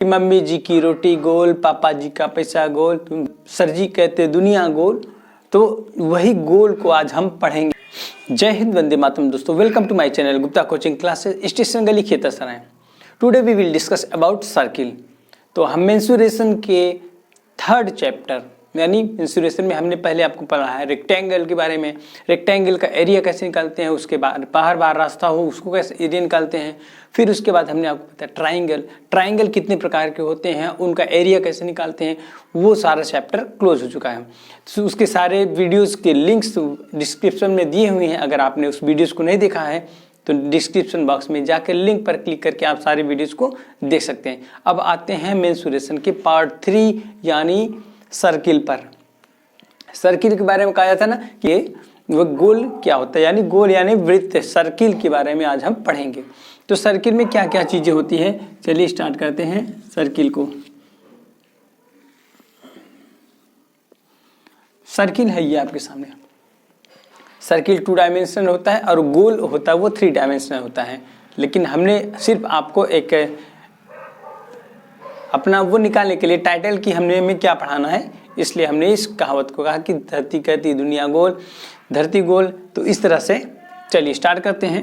Mummy जी की रोटी गोल, पापा जी का पैसा गोल, सर जी कहते दुनिया गोल। तो वही गोल को आज हम पढ़ेंगे। जय हिंद, वंदे मातरम। दोस्तों, welcome to my channel Gupta coaching classes, station गली Khetarsarai. Today we will discuss about circle. तो हम मेंसुरेशन के थर्ड चैप्टर यानी मेंसुरेशन में हमने पहले आपको पढ़ा है रेक्टेंगल के बारे में। रेक्टेंगल का एरिया कैसे निकालते हैं, उसके बाद बाहर रास्ता हो उसको कैसे एरिया निकालते हैं। फिर उसके बाद हमने आपको बताया ट्राइंगल कितने प्रकार के होते हैं, उनका एरिया कैसे निकालते हैं। वो सारा चैप्टर क्लोज हो चुका है। तो उसके सारे वीडियोस के लिंक्स डिस्क्रिप्शन में दिए हुए हैं। अगर आपने उस वीडियोस को नहीं देखा है तो डिस्क्रिप्शन बॉक्स में जाकर लिंक पर क्लिक करके आप सारे वीडियोस को देख सकते हैं। अब आते हैं मेंसुरेशन के पार्ट 3 यानी सर्किल पर। सर्किल के बारे में कहा जाता है ना कि वो गोल क्या होता है, यानी गोल यानी वृत्त। सर्किल के बारे में आज हम पढ़ेंगे। तो सर्किल में क्या क्या चीजें होती है, चलिए स्टार्ट करते हैं सर्किल को। सर्किल है ये आपके सामने। सर्किल 2 डायमेंशनल होता है और गोल होता है वो 3 डायमेंशनल होता है। लेकिन हमने सिर्फ आपको एक अपना वो निकालने के लिए टाइटल की हमने में क्या पढ़ाना है, इसलिए हमने इस कहावत को कहा कि धरती कहती दुनिया गोल, धरती गोल। तो इस तरह से चलिए स्टार्ट करते हैं।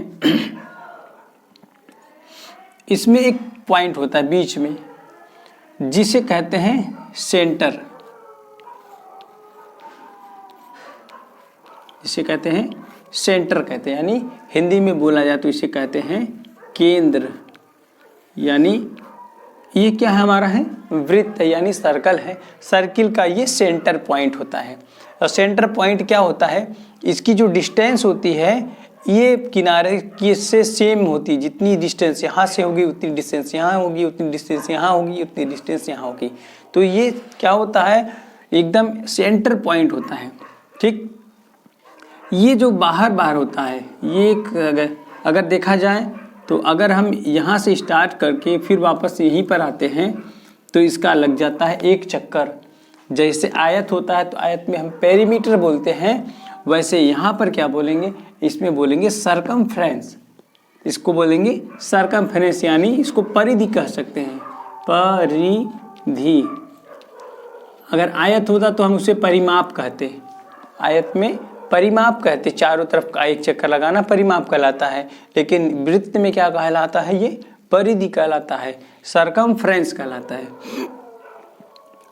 इसमें एक पॉइंट होता है बीच में जिसे कहते हैं सेंटर, जिसे कहते हैं सेंटर कहते हैं, यानी हिंदी में बोला जाए तो इसे कहते हैं केंद्र। यानी ये क्या है, हमारा है वृत्त यानी सर्कल है। सर्किल का ये सेंटर पॉइंट होता है। और सेंटर पॉइंट क्या होता है, इसकी जो डिस्टेंस होती है ये किनारे की से सेम होती है। जितनी डिस्टेंस यहाँ से होगी उतनी डिस्टेंस यहाँ होगी, उतनी डिस्टेंस यहाँ होगी, उतनी डिस्टेंस यहाँ होगी। तो ये क्या होता है, एकदम सेंटर पॉइंट होता है। ठीक, ये जो बाहर होता है ये अगर देखा जाए तो अगर हम यहाँ से स्टार्ट करके फिर वापस यहीं पर आते हैं तो इसका लग जाता है एक चक्कर। जैसे आयत होता है तो आयत में हम पेरीमीटर बोलते हैं, वैसे यहाँ पर क्या बोलेंगे, इसमें बोलेंगे सरकमफ्रेंस। इसको बोलेंगे सरकमफ्रेंस, यानी इसको परिधि कह सकते हैं, परिधि। अगर आयत होता तो हम उसे परिमाप कहते। आयत में परिमाप कहते, चारों तरफ का एक चक्कर लगाना परिमाप कहलाता है। लेकिन वृत्त में क्या कहलाता है, ये परिधि कहलाता है, सरकमफ्रेंस कहलाता है।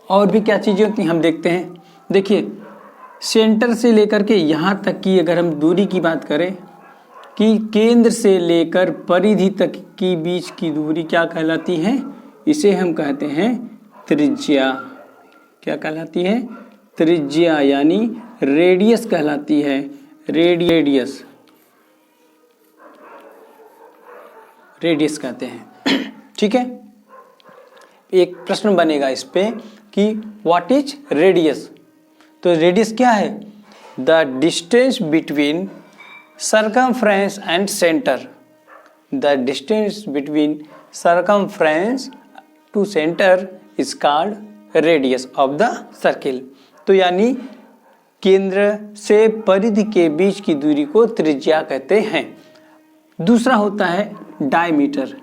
और भी क्या चीजें होती हैं हम देखते हैं। देखिए, सेंटर से लेकर के यहाँ तक की अगर हम दूरी की बात करें कि केंद्र से लेकर परिधि तक की बीच की दूरी क्या कहलाती है, इसे हम कहते हैं त्रिज्या। क्या कहलाती है, त्रिज्या, यानी रेडियस कहलाती है, रेडियस कहते हैं। ठीक है, एक प्रश्न बनेगा इस पे कि व्हाट इज रेडियस। तो रेडियस क्या है, the distance between circumference and centre. The distance between circumference to centre is called radius of the circle. तो यानी केंद्र से परिधि के बीच की दूरी को त्रिज्या कहते हैं। दूसरा होता है डायमीटर।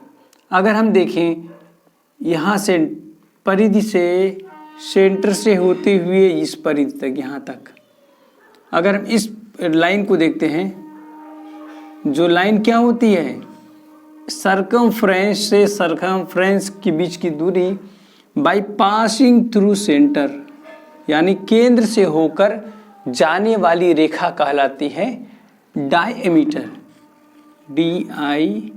अगर हम देखें यहाँ से परिधि से सेंटर से होते हुए इस परिधि तक, यहाँ तक अगर हम इस लाइन को देखते हैं, जो लाइन क्या होती है, सर्कमफ्रेंस से सर्कमफ्रेंस के बीच की दूरी बाय पासिंग थ्रू सेंटर, यानी केंद्र से होकर जाने वाली रेखा कहलाती है डायमीटर। DIAMETER,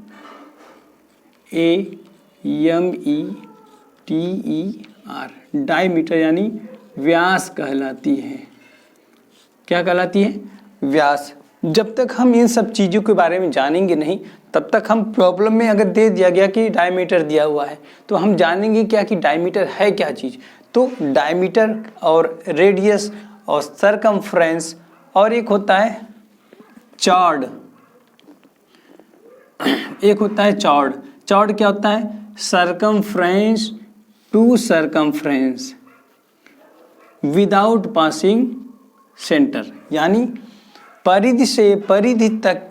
डायमीटर यानी व्यास कहलाती है। क्या कहलाती है, व्यास। जब तक हम इन सब चीज़ों के बारे में जानेंगे नहीं तब तक हम प्रॉब्लम में अगर दे दिया गया कि डायमीटर दिया हुआ है तो हम जानेंगे क्या कि डायमीटर है क्या चीज़। तो डायमीटर और रेडियस और सरकमफ्रेंस, और एक होता है चॉर्ड। एक होता है चॉर्ड। चॉर्ड क्या होता है, circumference to circumference without passing centre, यानी परिधि से परिधि तक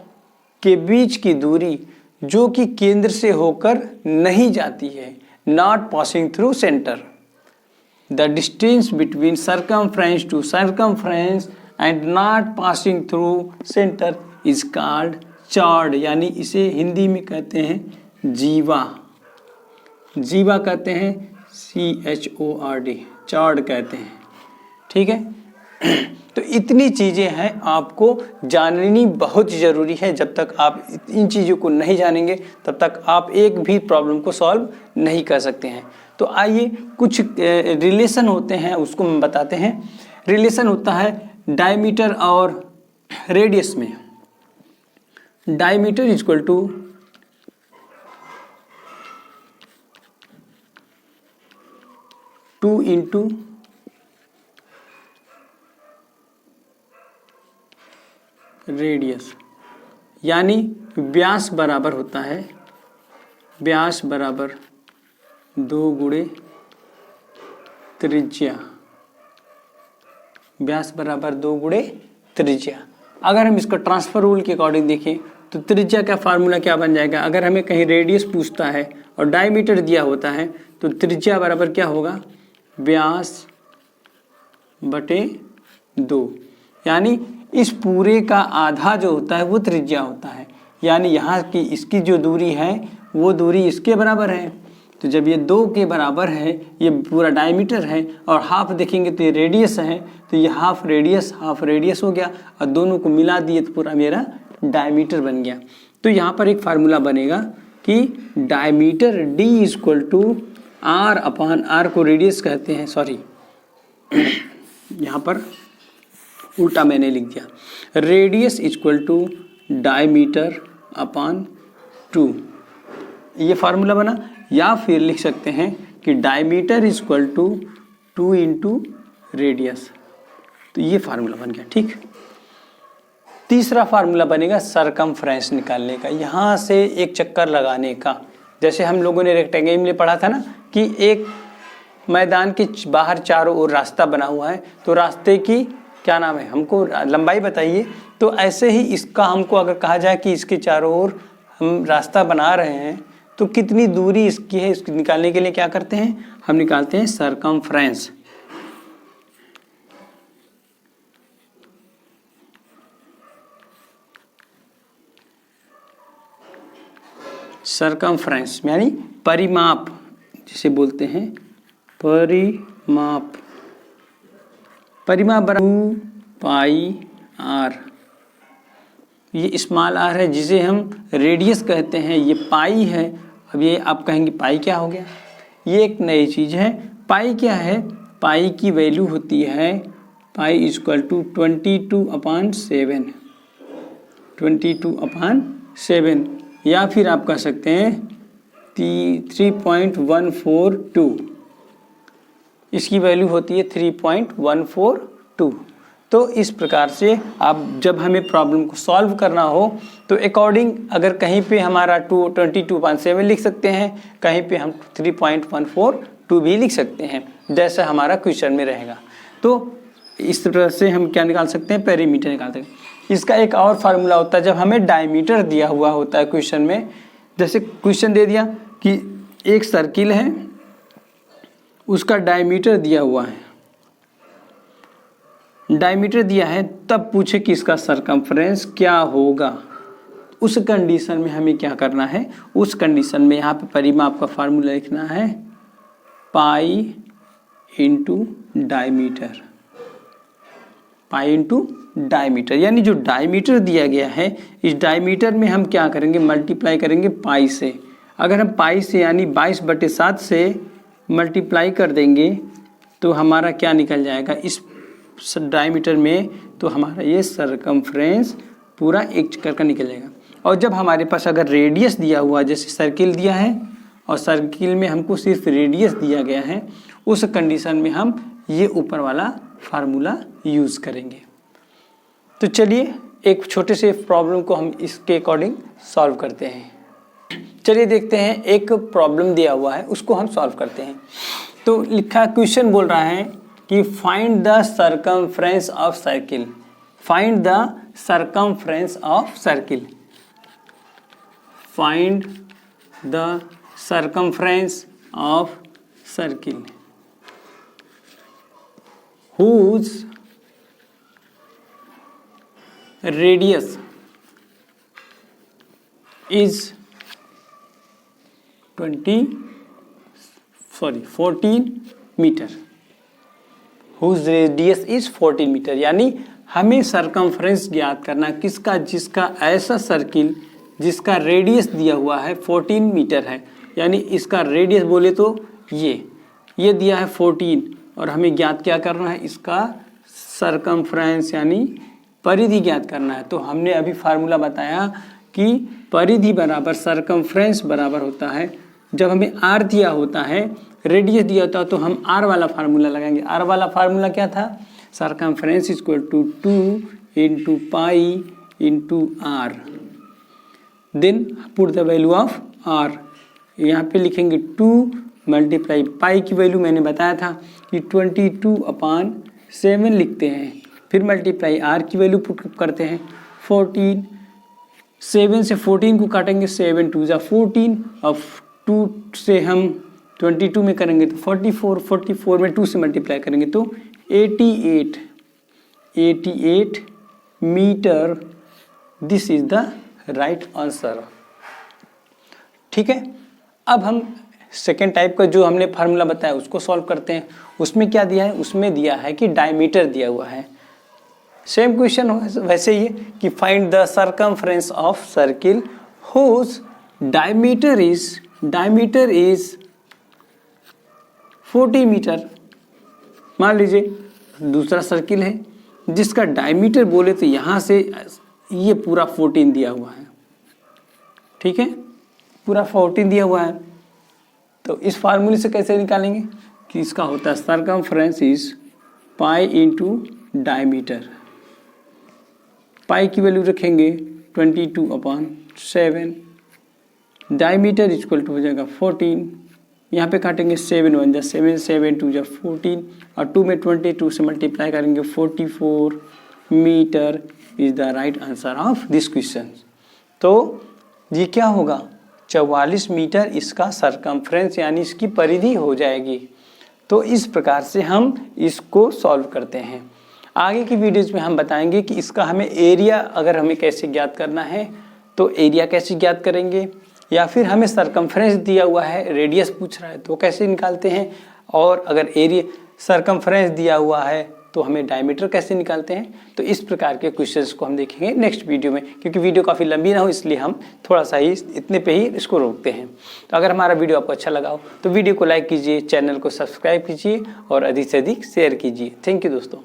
के बीच की दूरी जो कि केंद्र से होकर नहीं जाती है, not passing through center. The distance between circumference to circumference and not passing through center is called chord, यानी इसे हिंदी में कहते हैं जीवा। जीवा कहते हैं CHORD, चौड़ कहते हैं। ठीक है। तो इतनी चीज़ें हैं, आपको जाननी बहुत ज़रूरी है। जब तक आप इन चीज़ों को नहीं जानेंगे तब तक आप एक भी प्रॉब्लम को सॉल्व नहीं कर सकते हैं। तो आइए कुछ रिलेशन होते हैं उसको हम बताते हैं। रिलेशन होता है डायमीटर और रेडियस में। Diameter equal to two into radius, यानी व्यास बराबर होता है, व्यास बराबर 2 गुणे त्रिज्या। व्यास बराबर 2 गुणे त्रिज्या। अगर हम इसका ट्रांसफर रूल के अकॉर्डिंग देखें तो त्रिज्या का फार्मूला क्या बन जाएगा? अगर हमें कहीं रेडियस पूछता है और डायमीटर दिया होता है तो त्रिज्या बराबर क्या होगा? व्यास बटे 2, यानी इस पूरे का आधा जो होता है वो त्रिज्या होता है। यानी यहाँ की इसकी जो दूरी है वो दूरी इसके बराबर है। तो जब ये 2 के बराबर है, ये पूरा डायमीटर है, और हाफ देखेंगे तो ये रेडियस है, तो ये हाफ रेडियस हो गया, और दोनों को मिला दिए तो पूरा मेरा डायमीटर बन गया। तो यहाँ पर एक फार्मूला बनेगा कि diameter D equal to R upon R को रेडियस कहते हैं, सॉरी यहाँ पर उल्टा मैंने लिख दिया, radius equal to diameter upon 2, ये फार्मूला बना। या फिर लिख सकते हैं कि diameter equal to 2 into radius, तो ये फार्मूला बन गया। ठीक। तीसरा फार्मूला बनेगा सरकमफ्रेंस निकालने का, यहाँ से एक चक्कर लगाने का। जैसे हम लोगों ने रेक्टेंगल में पढ़ा था ना कि एक मैदान के बाहर चारों ओर रास्ता बना हुआ है, तो रास्ते की क्या नाम है, हमको लंबाई बताइए। तो ऐसे ही इसका हमको अगर कहा जाए कि इसके चारों ओर हम रास्ता बना रहे हैं तो कितनी दूरी इसकी है, इसको निकालने के लिए क्या करते हैं, हम निकालते हैं सरकमफ्रेंस। सरकमफ्रेंस यानी परिमाप, जिसे बोलते हैं परिमाप। परिमाप बराबर 2πr, ये स्मॉल r है जिसे हम रेडियस कहते हैं, ये पाई है। अब ये आप कहेंगे पाई क्या हो गया, ये एक नई चीज़ है। पाई क्या है? पाई की वैल्यू होती है पाई इक्वल टू 22/7, 22/7, या फिर आप कह सकते हैं 3.142, इसकी वैल्यू होती है 3.142। तो इस प्रकार से आप जब हमें प्रॉब्लम को सॉल्व करना हो तो अकॉर्डिंग अगर कहीं पे हमारा 22.7 लिख सकते हैं, कहीं पे हम 3.142 भी लिख सकते हैं, जैसा हमारा क्वेश्चन में रहेगा। तो इस तरह से हम क्या निकाल सकते हैं, पेरीमीटर निकाल सकते हैं। इसका एक और फार्मूला होता है जब हमें डायमीटर दिया हुआ होता है क्वेश्चन में। जैसे क्वेश्चन दे दिया कि एक सर्किल है, उसका डायमीटर दिया हुआ है, डायमीटर दिया है, तब पूछे कि इसका सरकमफ्रेंस क्या होगा। उस कंडीशन में हमें क्या करना है, उस कंडीशन में यहाँ पे परिमाप का फार्मूला लिखना है पाई इंटू डायमीटर, पाई इंटू डायमीटर। यानी जो डायमीटर दिया गया है, इस डायमीटर में हम क्या करेंगे, मल्टीप्लाई करेंगे पाई से। अगर हम पाई से यानी 22/7 से मल्टीप्लाई कर देंगे तो हमारा क्या निकल जाएगा इस डायमीटर में, तो हमारा ये सरकमफ्रेंस पूरा एक चक्कर का निकल जाएगा। और जब हमारे पास अगर रेडियस दिया हुआ, जैसे सर्किल दिया है और सर्किल में हमको सिर्फ रेडियस दिया गया है, उस कंडीशन में हम ये ऊपर वाला फार्मूला यूज़ करेंगे। तो चलिए एक छोटे से प्रॉब्लम को हम इसके अकॉर्डिंग सॉल्व करते हैं। चलिए देखते हैं, एक प्रॉब्लम दिया हुआ है उसको हम सॉल्व करते हैं। तो लिखा क्वेश्चन बोल रहा है कि find the circumference of circle, find the circumference of circle, find the circumference of circle whose radius is 14 metre, whose radius is 14 metre. यानी हमें सरकमफ्रेंस ज्ञात करना किसका, जिसका ऐसा सर्किल जिसका रेडियस दिया हुआ है 14 मीटर है। यानी इसका रेडियस बोले तो ये दिया है 14 और हमें ज्ञात क्या करना है, इसका सरकमफ्रेंस यानी परिधि ज्ञात करना है। तो हमने अभी फार्मूला बताया कि परिधि बराबर सरकमफ्रेंस बराबर होता है, जब हमें आर दिया होता है, रेडियस दिया होता है तो हम आर वाला फार्मूला लगाएंगे। आर वाला फार्मूला क्या था, circumference equal to 2 into pi into R, then put the value of R. यहाँ पे लिखेंगे 2 मल्टीप्लाई पाई की वैल्यू मैंने बताया था कि 22/7 लिखते हैं, फिर मल्टीप्लाई आर की वैल्यू पुट करते हैं 14। 7 से 14 को काटेंगे, 7 2 जा 14, अब 2 से हम 22 में करेंगे तो 44, 44 में 2 से मल्टीप्लाई करेंगे तो 88 metre. This is the right answer. ठीक है, अब हम सेकेंड टाइप का जो हमने फार्मूला बताया उसको सॉल्व करते हैं। उसमें क्या दिया है, उसमें दिया है कि डायमीटर दिया हुआ है। सेम क्वेश्चन वैसे ही है कि find the circumference of circle whose diameter is 40 metre. मान लीजिए दूसरा सर्किल है जिसका डायमीटर बोले तो यहाँ से ये पूरा 14 दिया हुआ है। ठीक है, पूरा 14 दिया हुआ है, तो इस फार्मूले से कैसे निकालेंगे कि इसका होता है circumference is pi into diameter. Pi की वैल्यू रखेंगे 22/7, डायमीटर इक्वल टू हो जाएगा 14। यहाँ पे काटेंगे 7 1 जा 7, 7 2 जा 14 और 2 में 22 से मल्टीप्लाई करेंगे 44 metre is the right answer of this question. तो ये क्या होगा, 44 मीटर इसका सरकमफ्रेंस यानी इसकी परिधि हो जाएगी। तो इस प्रकार से हम इसको सॉल्व करते हैं। आगे की वीडियोज में हम बताएंगे कि इसका हमें एरिया अगर हमें कैसे ज्ञात करना है तो एरिया कैसे ज्ञात करेंगे, या फिर हमें सरकमफ्रेंस दिया हुआ है, रेडियस पूछ रहा है तो कैसे निकालते हैं, और अगर एरिया सरकमफ्रेंस दिया हुआ है तो हमें डायमीटर कैसे निकालते हैं। तो इस प्रकार के क्वेश्चंस को हम देखेंगे नेक्स्ट वीडियो में, क्योंकि वीडियो काफ़ी लंबी ना हो इसलिए हम थोड़ा सा ही इतने पे ही इसको रोकते हैं। तो अगर हमारा वीडियो आपको अच्छा लगा हो तो वीडियो को लाइक कीजिए, चैनल को सब्सक्राइब कीजिए और अधिक से अधिक शेयर कीजिए। थैंक यू दोस्तों।